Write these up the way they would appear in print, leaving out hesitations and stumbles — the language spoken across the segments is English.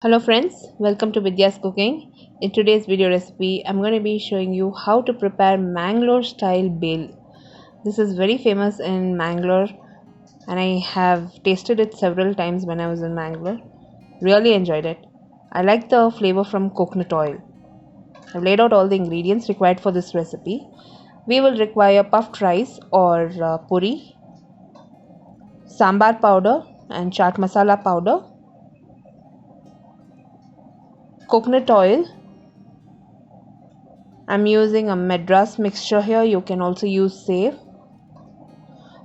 Hello friends, welcome to Vidyascooking. In today's video recipe, I'm going to be showing you how to prepare Mangalore style bhel. This is very famous in Mangalore and I have tasted it several times when I was in Mangalore. Really enjoyed it. I like the flavor from coconut oil. I've laid out all the ingredients required for this recipe. We will require puffed rice or puri, sambar powder and chaat masala powder, coconut oil. I'm using a Madras mixture here. You can also use save.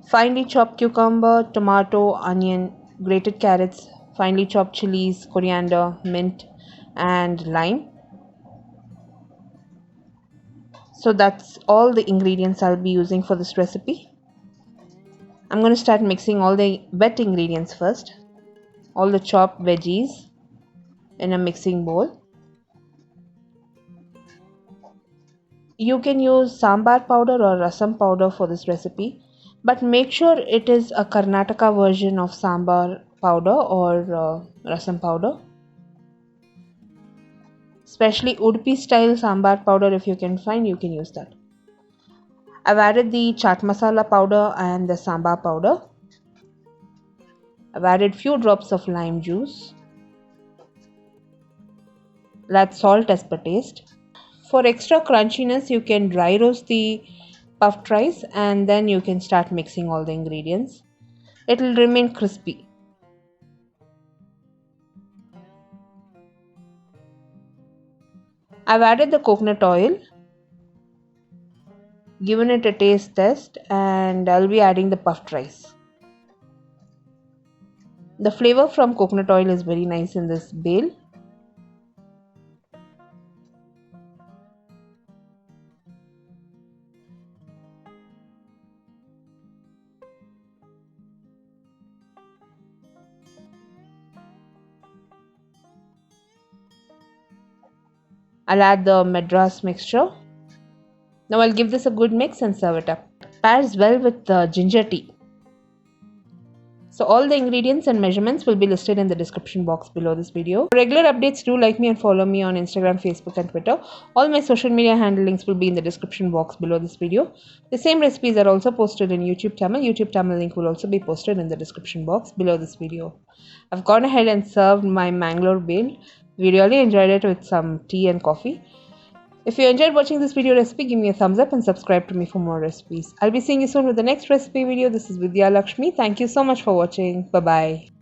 Finely chopped cucumber, tomato, onion, grated carrots, finely chopped chilies, coriander, mint and lime. So that's all the ingredients I'll be using for this recipe. I'm going to start mixing all the wet ingredients first. All the chopped veggies in a mixing bowl. You can use sambar powder or rasam powder for this recipe, but make sure it is a Karnataka version of sambar powder or rasam powder. Especially Udupi style sambar powder, if you can find, you can use that. I've added the chaat masala powder and the sambar powder. I've added few drops of lime juice. I'll add salt as per taste. For extra crunchiness, you can dry roast the puffed rice and then you can start mixing all the ingredients. It will remain crispy. I've added the coconut oil, given it a taste test, and I'll be adding the puffed rice. The flavor from coconut oil is very nice in this bhel. I'll add the Madras mixture. Now I'll give this a good mix and serve it up. Pairs well with ginger tea. So all the ingredients and measurements will be listed in the description box below this video. For regular updates, do like me and follow me on Instagram, Facebook and Twitter. All my social media handle links will be in the description box below this video. The same recipes are also posted in YouTube Tamil. YouTube Tamil link will also be posted in the description box below this video. I've gone ahead and served my Mangalore bhel. We really enjoyed it with some tea and coffee. If you enjoyed watching this video recipe, give me a thumbs up and subscribe to me for more recipes. I'll be seeing you soon with the next recipe video. This is Vidya Lakshmi. Thank you so much for watching. Bye-bye.